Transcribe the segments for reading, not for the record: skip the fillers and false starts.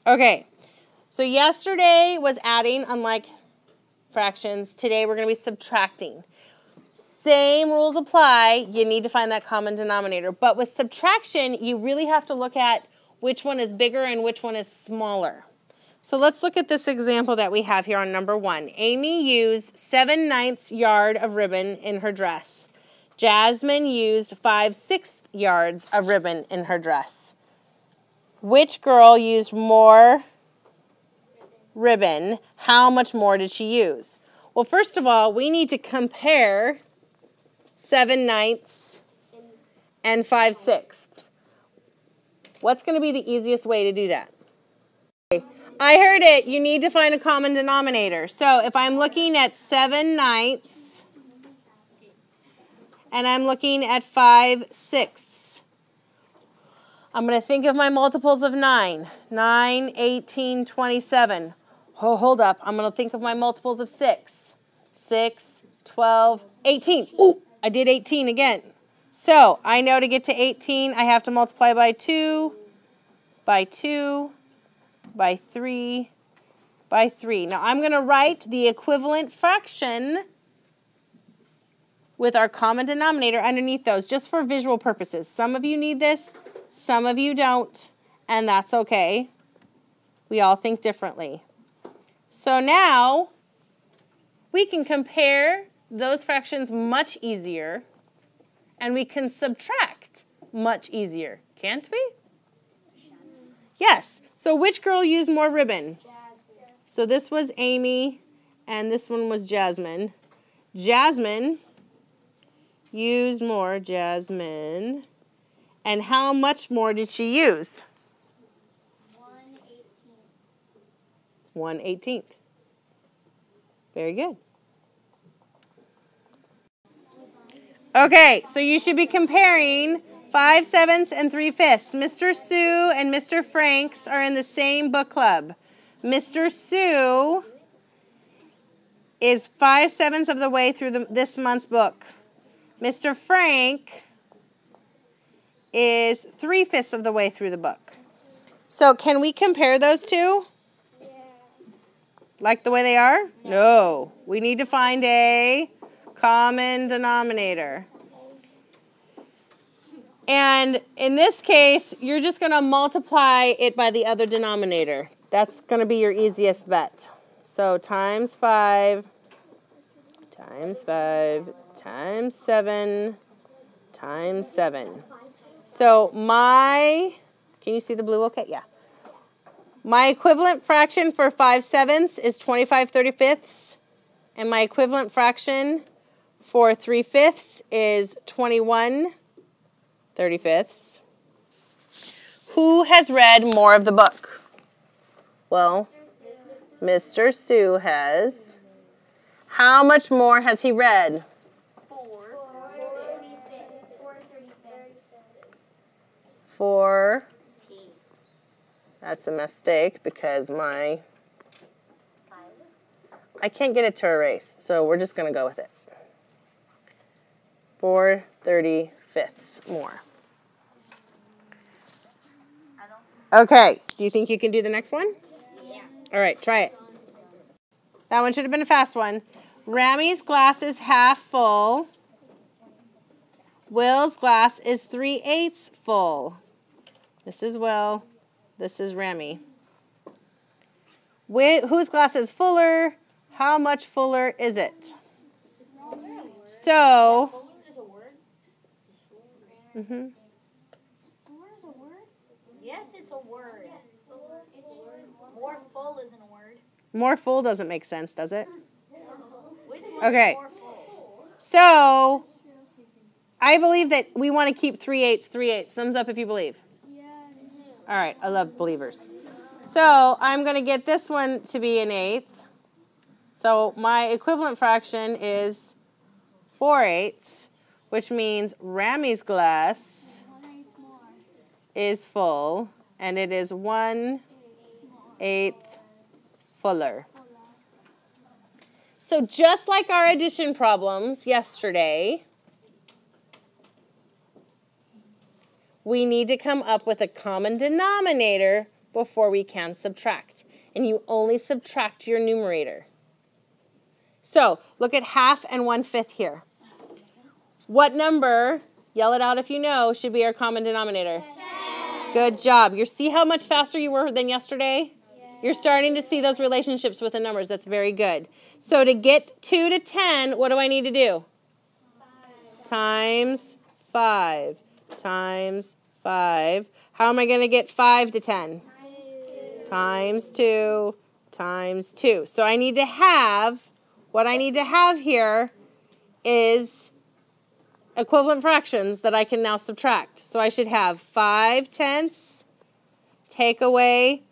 Okay, so yesterday was adding, unlike fractions. Today we're going to be subtracting. Same rules apply. You need to find that common denominator. But with subtraction, you really have to look at which one is bigger and which one is smaller. So let's look at this example that we have here on number 1. Amy used 7/9 yard of ribbon in her dress. Jasmine used 5/6 yards of ribbon in her dress. Which girl used more ribbon? How much more did she use? Well, first of all, we need to compare 7/9 and 5/6. What's going to be the easiest way to do that? I heard it. You need to find a common denominator. So if I'm looking at 7/9 and I'm looking at 5/6, I'm going to think of my multiples of 9. 9, 18, 27. Oh, hold up. I'm going to think of my multiples of 6. 6, 12, 18. Ooh, I did 18 again. So I know to get to 18, I have to multiply by 2, by 2, by 3, by 3. Now I'm going to write the equivalent fraction with our common denominator underneath those, just for visual purposes. Some of you need this, some of you don't, and that's okay. We all think differently. So now we can compare those fractions much easier, and we can subtract much easier, can't we? Yes. So which girl used more ribbon? Jasmine. So this was Amy, and this one was Jasmine. Jasmine used more, Jasmine. And how much more did she use? 1/18. Very good. Okay, so you should be comparing 5/7 and 3/5. Mr. Sue and Mr. Franks are in the same book club. Mr. Sue is 5/7 of the way through this month's book. Mr. Frank is 3/5 of the way through the book. So can we compare those two? Yeah. Like the way they are? No. We need to find a common denominator. And in this case, you're just going to multiply it by the other denominator. That's going to be your easiest bet. So times 5, times 5, times 7, times 7. So can you see the blue okay? Yeah. My equivalent fraction for 5/7 is 25/35, and my equivalent fraction for 3/5 is 21/35. Who has read more of the book? Well, Mr. Sue has. How much more has he read? 4. That's a mistake because I can't get it to erase, so we're just going to go with it. 4/35 more. Okay, do you think you can do the next one? Yeah. All right, try it. That one should have been a fast one. Rami's glass is half full. Will's glass is 3/8 full. This is Will. This is Rami. Whose glass is fuller? How much fuller is it? So, Fuller is a word? Fuller is a word? Yes, it's a word. More full isn't a word. More full doesn't make sense, does it? Which one Okay. is more full? So, I believe that we want to keep 3/8, 3/8. Thumbs up if you believe. All right, I love believers. So I'm going to get this one to be an 1/8. So my equivalent fraction is 4/8, which means Rami's glass is full, and it is 1/8 fuller. So just like our addition problems yesterday, we need to come up with a common denominator before we can subtract. And you only subtract your numerator. So look at 1/2 and 1/5 here. What number, yell it out if you know, should be our common denominator? 10. Good job. You see how much faster you were than yesterday? You're starting to see those relationships with the numbers. That's very good. So to get 2 to 10, what do I need to do? 5. Times 5 times 5. How am I going to get 5 to 10? 2. Times 2 times 2. So I need to have, what I need to have here is equivalent fractions that I can now subtract. So I should have 5/10 take away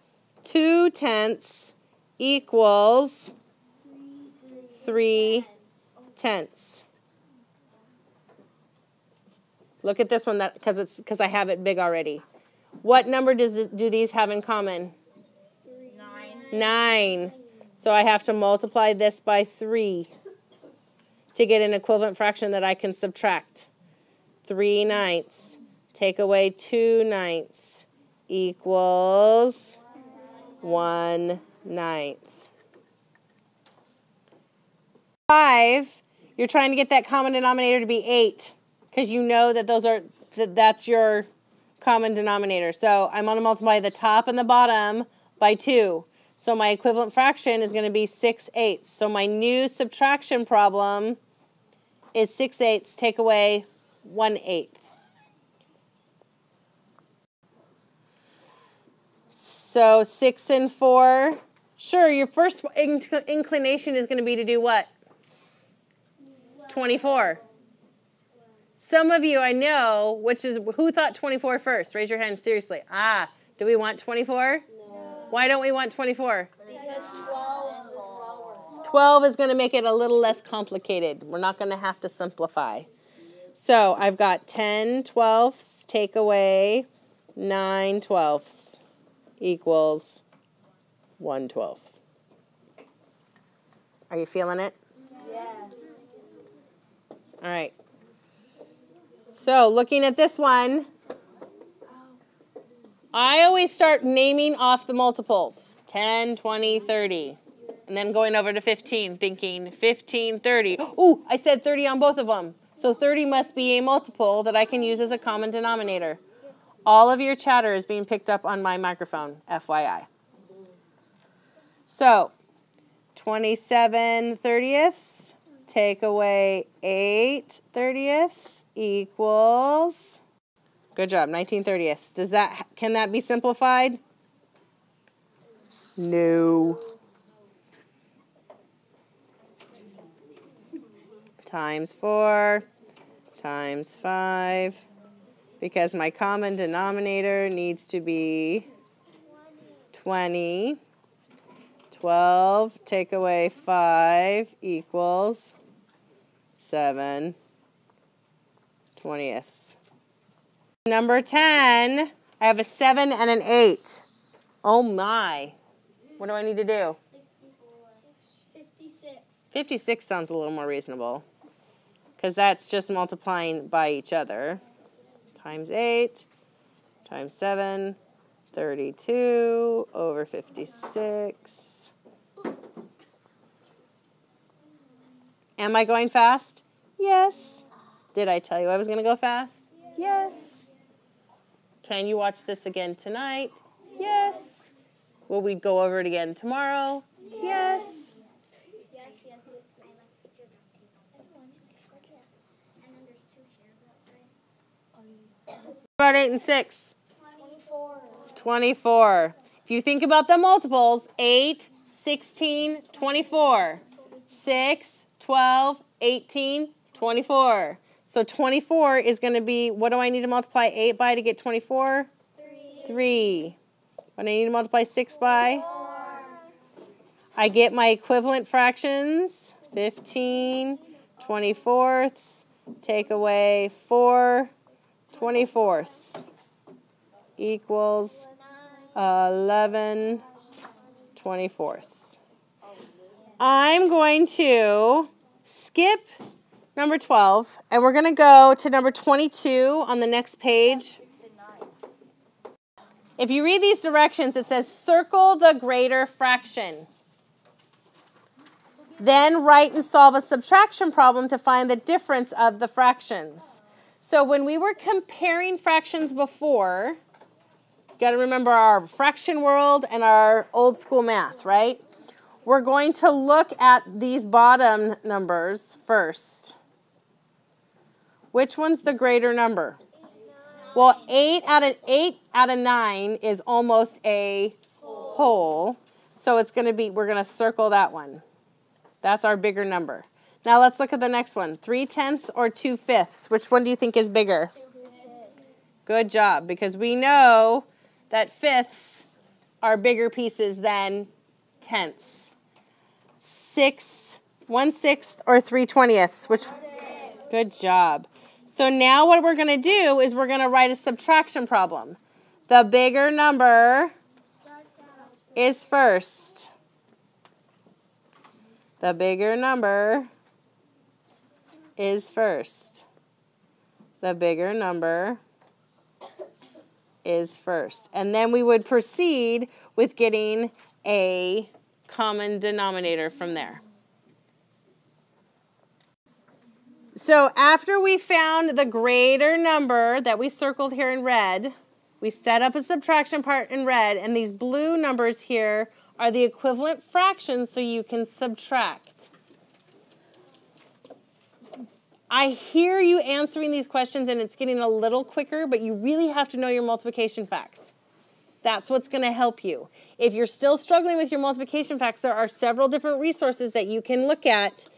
2/10 equals 3/10. Look at this one because I have it big already. What number do these have in common? 9. 9. So I have to multiply this by 3 to get an equivalent fraction that I can subtract. 3/9 take away 2/9 equals 1/9. 5, you're trying to get that common denominator to be 8 because you know that that's your common denominator. So I'm going to multiply the top and the bottom by 2. So my equivalent fraction is going to be 6/8. So my new subtraction problem is 6/8 take away 1/8. So 6 and 4. Sure, your first inclination is going to be to do what? 24. Some of you I know, who thought 24 first? Raise your hand seriously. Do we want 24? No. Why don't we want 24? Because 12 is lower. 12 is going to make it a little less complicated. We're not going to have to simplify. So I've got 10/12 take away 9/12 equals 1/12. Are you feeling it? Yes. All right. So looking at this one, I always start naming off the multiples. 10, 20, 30. And then going over to 15, thinking 15, 30. Ooh, I said 30 on both of them. So 30 must be a multiple that I can use as a common denominator. All of your chatter is being picked up on my microphone, FYI. So 27/30 take away 8/30 equals, good job, 19/30. Can that be simplified? No. Times 4 times 5, because my common denominator needs to be 20. 12 take away 5 equals 7/20. Number 10, I have a 7 and an 8. Oh my. What do I need to do? 64. 56. 56 sounds a little more reasonable because that's just multiplying by each other. Times 8 times 7, 32 over 56. Am I going fast? Yes. Did I tell you I was going to go fast? Yes. Can you watch this again tonight? Yes. Will we go over it again tomorrow? Yes. About 8 and 6. 24. 24. If you think about the multiples, 8, 16, 24. 6, 12, 18, 24. So 24 is going to be, what do I need to multiply 8 by to get 24? 3. What do I need to multiply 6 by? 4. I get my equivalent fractions. 15 24ths. Take away 4 24ths. Equals 11 24ths. I'm going to skip number 12, and we're going to go to number 22 on the next page. If you read these directions, it says circle the greater fraction. Then write and solve a subtraction problem to find the difference of the fractions. So when we were comparing fractions before, you got to remember our fraction world and our old school math, right? We're going to look at these bottom numbers first. Which one's the greater number? Well, 8 out of 9 is almost a whole. So it's going to be, we're going to circle that one. That's our bigger number. Now let's look at the next one. 3/10 or 2/5. Which one do you think is bigger? 2/5. Good job, because we know that fifths are bigger pieces than tenths. 1/6 or 3/20. Which? 1/6. Good job. So now what we're going to do is we're going to write a subtraction problem. The bigger number is first. The bigger number is first. The bigger number is first. And then we would proceed with getting a common denominator from there. So after we found the greater number that we circled here in red, we set up a subtraction part in red, and these blue numbers here are the equivalent fractions so you can subtract. I hear you answering these questions and it's getting a little quicker, but you really have to know your multiplication facts. That's what's going to help you. If you're still struggling with your multiplication facts, there are several different resources that you can look at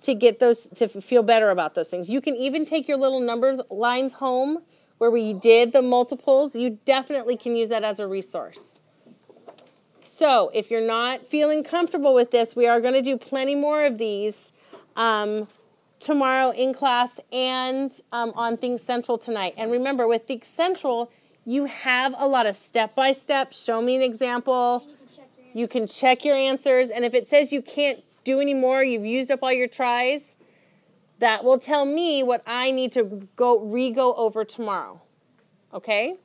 to get those, to feel better about those things. You can even take your little number lines home where we did the multiples. You definitely can use that as a resource. So if you're not feeling comfortable with this, we are going to do plenty more of these tomorrow in class and on Think Central tonight. And remember, with Think Central, you have a lot of step-by-step, show me an example. You can check your answers. And if it says you can't do any more, you've used up all your tries, that will tell me what I need to re-go over tomorrow. Okay?